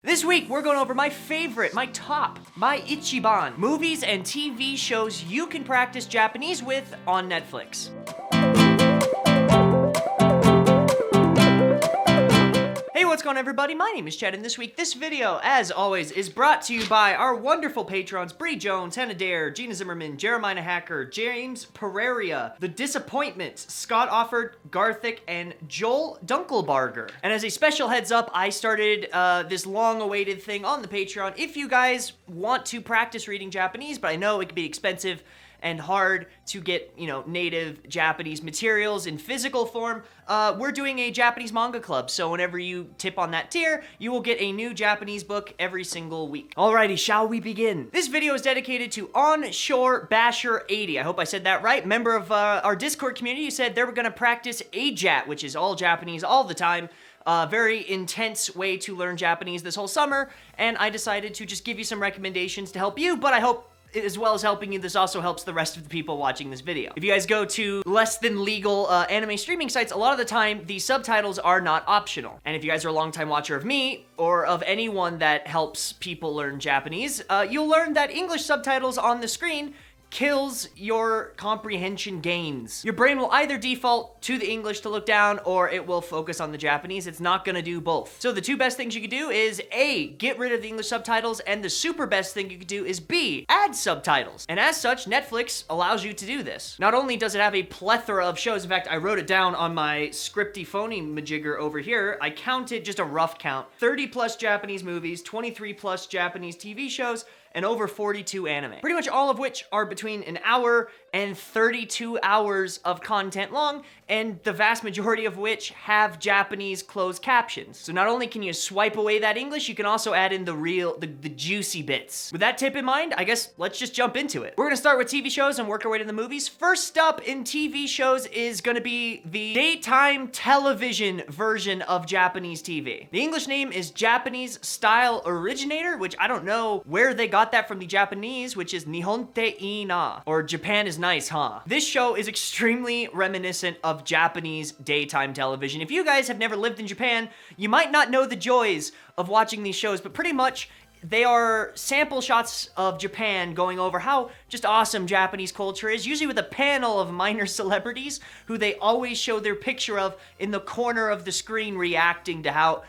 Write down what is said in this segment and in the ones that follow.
This week, we're going over my favorite, my ichiban, movies and TV shows you can practice Japanese with on Netflix. Hey, what's going on, everybody? My name is Chad, and this week, this video, as always, is brought to you by our wonderful patrons, Bree Jones, Hannah Dare, Gina Zimmerman, Jeremiah Hacker, James Pereirs, The Disappointments, Scott Offord, Garthik, and Joel Dunkelbarger. And as a special heads up, I started this long-awaited thing on the Patreon. If you guys want to practice reading Japanese, but I know it can be expensive and hard to get, native Japanese materials in physical form, we're doing a Japanese manga club. So whenever you tip on that tier, you will get a new Japanese book every single week. Alrighty, shall we begin? This video is dedicated to Onshore Basher 80. I hope I said that right. Member of our Discord community who said they were gonna practice AJAT, which is all Japanese all the time. Very intense way to learn Japanese this whole summer. And I decided to just give you some recommendations to help you, but I hope as well as helping you, this also helps the rest of the people watching this video. If you guys go to less than legal anime streaming sites, a lot of the time, the subtitles are not optional. And if you guys are a longtime watcher of me, or of anyone that helps people learn Japanese, you'll learn that English subtitles on the screen kills your comprehension gains. Your brain will either default to the English to look down, or it will focus on the Japanese. It's not gonna do both. So the two best things you could do is A, get rid of the English subtitles, and the super best thing you could do is B, add subtitles. And as such, Netflix allows you to do this. Not only does it have a plethora of shows, in fact, I wrote it down on my scripty phony majigger over here. I counted just a rough count, 30 plus Japanese movies, 23 plus Japanese TV shows, and over 42 anime. Pretty much all of which are between an hour and 32 hours of content long, and the vast majority of which have Japanese closed captions. So not only can you swipe away that English, you can also add in the juicy bits. With that tip in mind, I guess let's just jump into it. We're gonna start with TV shows and work our way to the movies. First up in TV shows is gonna be the daytime television version of Japanese TV. The English name is Japanese Style Originator, which I don't know where they got that from the Japanese, which is Nihon te ii na, or Japan is nice, huh? This show is extremely reminiscent of Japanese daytime television. If you guys have never lived in Japan, you might not know the joys of watching these shows, but pretty much they are sample shots of Japan going over how just awesome Japanese culture is, usually with a panel of minor celebrities who they always show their picture of in the corner of the screen reacting to how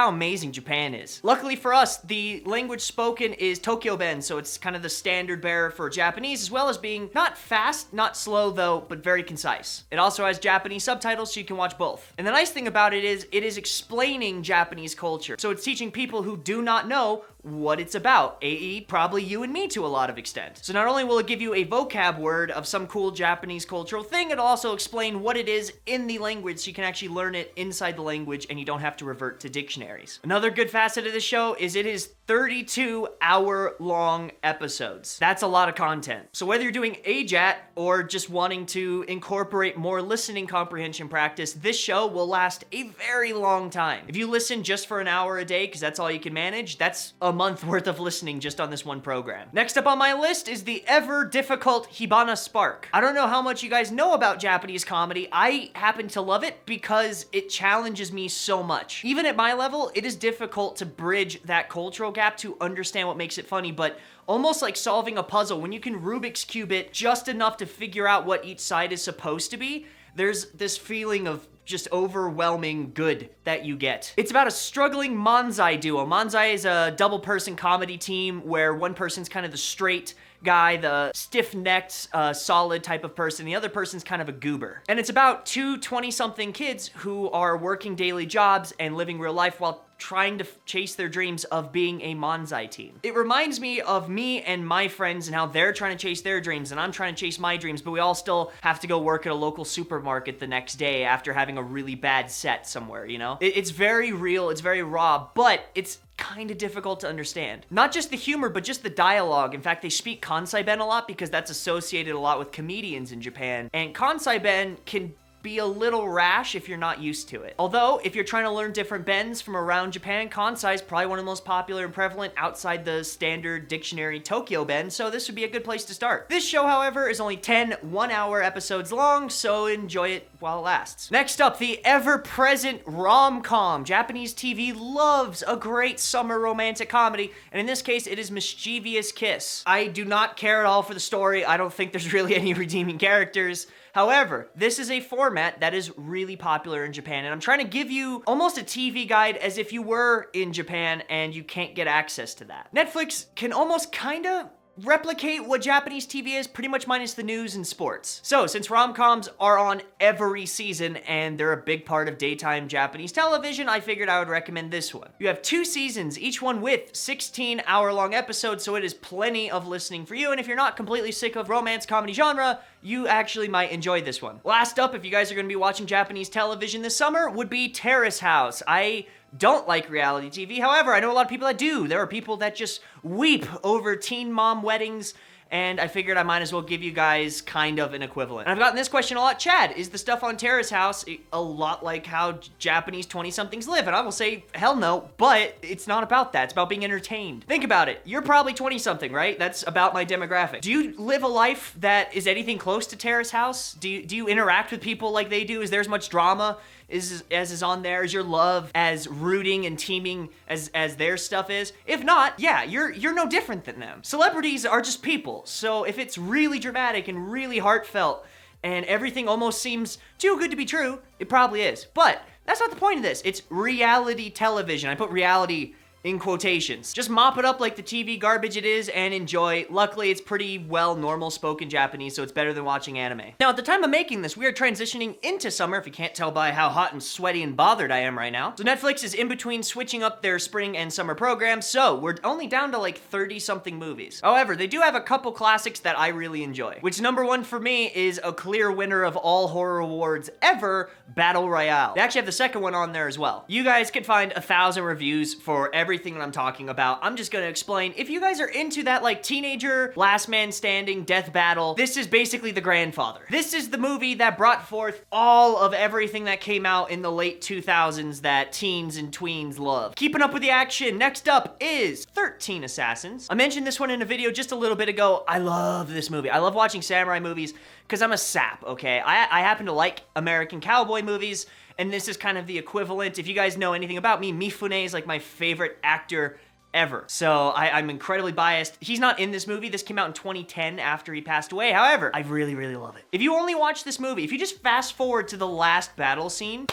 amazing Japan is. Luckily for us, the language spoken is Tokyo Ben, so it's kind of the standard bearer for Japanese, as well as being not fast, not slow though, but very concise. It also has Japanese subtitles, so you can watch both. And the nice thing about it is explaining Japanese culture. So it's teaching people who do not know what it's about, i.e. probably you and me to a lot of extent. So not only will it give you a vocab word of some cool Japanese cultural thing, it'll also explain what it is in the language so you can actually learn it inside the language and you don't have to revert to dictionaries. Another good facet of this show is it is 32-hour-long episodes. That's a lot of content. So whether you're doing AJAT or just wanting to incorporate more listening comprehension practice, this show will last a very long time. If you listen just for an hour a day, because that's all you can manage, that's a month worth of listening just on this one program. Next up on my list is the ever difficult Hibana Spark. I don't know how much you guys know about Japanese comedy. I happen to love it because it challenges me so much. Even at my level, it is difficult to bridge that cultural gap to understand what makes it funny, but almost like solving a puzzle, when you can Rubik's Cube it just enough to figure out what each side is supposed to be, there's this feeling of just overwhelming good that you get. It's about a struggling manzai duo. Manzai is a double-person comedy team where one person's kind of the straight guy, the stiff-necked, solid type of person. The other person's kind of a goober. And it's about two 20-something kids who are working daily jobs and living real life while trying to chase their dreams of being a manzai team. It reminds me of me and my friends and how they're trying to chase their dreams and I'm trying to chase my dreams, but we all still have to go work at a local supermarket the next day after having a really bad set somewhere, you know? It's very real, it's very raw, but it's kind of difficult to understand. Not just the humor, but just the dialogue. In fact, they speak Kansai Ben a lot because that's associated a lot with comedians in Japan. And Kansai Ben can be a little rash if you're not used to it. Although, if you're trying to learn different bends from around Japan, Kansai is probably one of the most popular and prevalent outside the standard dictionary Tokyo Ben, so this would be a good place to start. This show, however, is only 10 one-hour episodes long, so enjoy it while it lasts. Next up, the ever-present rom-com. Japanese TV loves a great summer romantic comedy, and in this case, it is Mischievous Kiss. I do not care at all for the story. I don't think there's really any redeeming characters. However, this is a format that is really popular in Japan, and I'm trying to give you almost a TV guide as if you were in Japan and you can't get access to that. Netflix can almost kinda replicate what Japanese TV is, pretty much minus the news and sports. So, since rom-coms are on every season and they're a big part of daytime Japanese television, I figured I would recommend this one. You have 2 seasons, each one with 16-hour-long episodes, so it is plenty of listening for you, and if you're not completely sick of romance comedy genre, you actually might enjoy this one. Last up, if you guys are going to be watching Japanese television this summer, would be Terrace House. I don't like reality TV. However, I know a lot of people that do. There are people that just weep over teen mom weddings, and I figured I might as well give you guys kind of an equivalent. And I've gotten this question a lot. Chad, is the stuff on Terrace House a lot like how Japanese 20-somethings live? And I will say, hell no, but it's not about that. It's about being entertained. Think about it. You're probably 20-something, right? That's about my demographic. Do you live a life that is anything close to Terrace House? Do you interact with people like they do? Is there as much drama as is on there? Is your love as rooting and teaming as their stuff is? If not, yeah, you're no different than them. Celebrities are just people, so if it's really dramatic and really heartfelt and everything almost seems too good to be true, it probably is. But that's not the point of this. It's reality television. I put reality in quotations. Just mop it up like the TV garbage it is and enjoy. Luckily, it's pretty well normal spoken Japanese, so it's better than watching anime. Now, at the time of making this, we are transitioning into summer, if you can't tell by how hot and sweaty and bothered I am right now. So Netflix is in between switching up their spring and summer programs, so we're only down to like 30-something movies. However, they do have a couple classics that I really enjoy, which number one for me is a clear winner of all horror awards ever, Battle Royale. They actually have the second one on there as well. You guys can find 1,000 reviews for everything that I'm talking about. I'm just gonna explain. If you guys are into that like teenager, last man standing, death battle, this is basically The Grandfather. This is the movie that brought forth all of everything that came out in the late 2000s that teens and tweens love. Keeping up with the action, next up is 13 Assassins. I mentioned this one in a video just a little bit ago. I love this movie. I love watching samurai movies because I'm a sap, okay? I happen to like American cowboy movies, and this is kind of the equivalent. If you guys know anything about me, Mifune is like my favorite actor ever. So I'm incredibly biased. He's not in this movie. This came out in 2010 after he passed away. However, I really, really love it. If you only watch this movie, if you just fast forward to the last battle scene,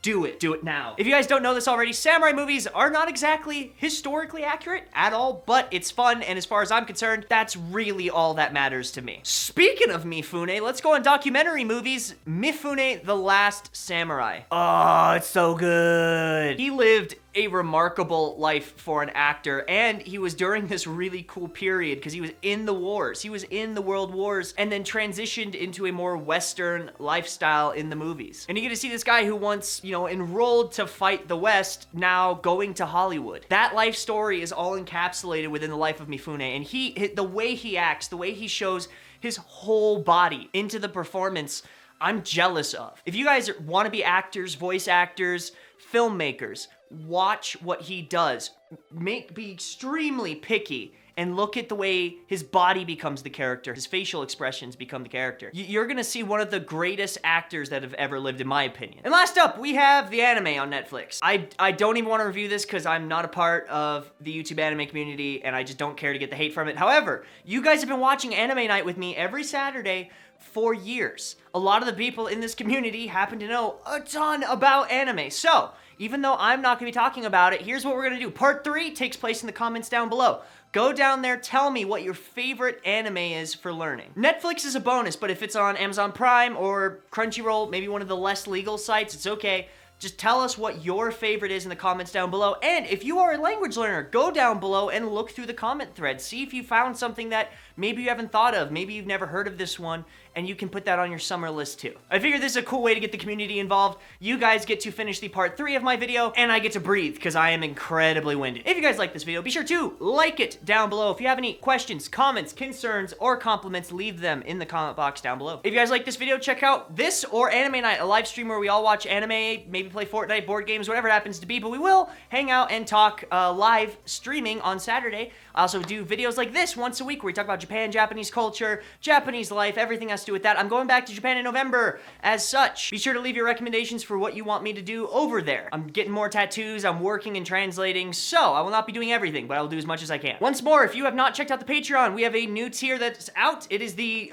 do it. Do it now. If you guys don't know this already, samurai movies are not exactly historically accurate at all, but it's fun, and as far as I'm concerned, that's really all that matters to me. Speaking of Mifune, let's go on documentary movies. Mifune, The Last Samurai. Oh, it's so good. He lived a remarkable life for an actor, and he was during this really cool period because he was in the wars. He was in the world wars and then transitioned into a more Western lifestyle in the movies. And you get to see this guy who once, you know, enrolled to fight the West, now going to Hollywood. That life story is all encapsulated within the life of Mifune, and the way he acts, the way he shows his whole body into the performance, I'm jealous of. If you guys want to be actors, voice actors, filmmakers, watch what he does. Be extremely picky and look at the way his body becomes the character, his facial expressions become the character. You're gonna see one of the greatest actors that have ever lived, in my opinion. And last up, we have the anime on Netflix. I don't even want to review this because I'm not a part of the YouTube anime community and I just don't care to get the hate from it. However, you guys have been watching Anime Night with me every Saturday for years. A lot of the people in this community happen to know a ton about anime. So, even though I'm not gonna be talking about it, here's what we're gonna do. Part 3 takes place in the comments down below. Go down there, tell me what your favorite anime is for learning. Netflix is a bonus, but if it's on Amazon Prime or Crunchyroll, maybe one of the less legal sites, it's okay. Just tell us what your favorite is in the comments down below. And if you are a language learner, go down below and look through the comment thread. See if you found something that maybe you haven't thought of. Maybe you've never heard of this one, and you can put that on your summer list too. I figured this is a cool way to get the community involved. You guys get to finish the part 3 of my video, and I get to breathe because I am incredibly winded. If you guys like this video, be sure to like it down below. If you have any questions, comments, concerns, or compliments, leave them in the comment box down below. If you guys like this video, check out this or Anime Night, a live stream where we all watch anime, maybe play Fortnite, board games, whatever it happens to be, but we will hang out and talk live streaming on Saturday. I also do videos like this once a week where we talk about Japan, Japanese culture, Japanese life, everything has to do with that. I'm going back to Japan in November as such. Be sure to leave your recommendations for what you want me to do over there. I'm getting more tattoos, I'm working and translating, so I will not be doing everything, but I will do as much as I can. Once more, if you have not checked out the Patreon, we have a new tier that's out. It is the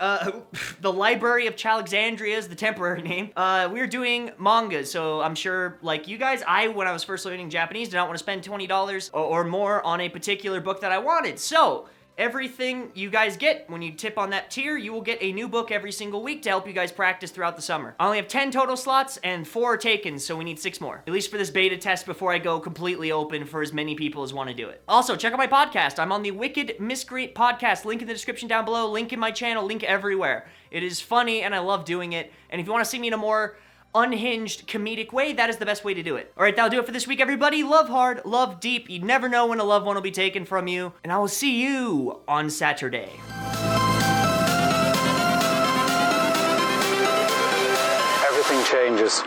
Library of Chalexandria is the temporary name. We're doing mangas, so I'm sure, like you guys, when I was first learning Japanese, did not want to spend $20 or more on a particular book that I wanted. So, everything you guys get when you tip on that tier, you will get a new book every single week to help you guys practice throughout the summer. I only have 10 total slots and 4 are taken, so we need 6 more. At least for this beta test before I go completely open for as many people as want to do it. Also, check out my podcast. I'm on the Wicked Miscreant podcast. Link in the description down below, link in my channel, link everywhere. It is funny and I love doing it. And if you want to see me in a more unhinged comedic way, that is the best way to do it. All right, that'll do it for this week, everybody. Love hard, love deep. You never know when a loved one will be taken from you. And I will see you on Saturday. Everything changes.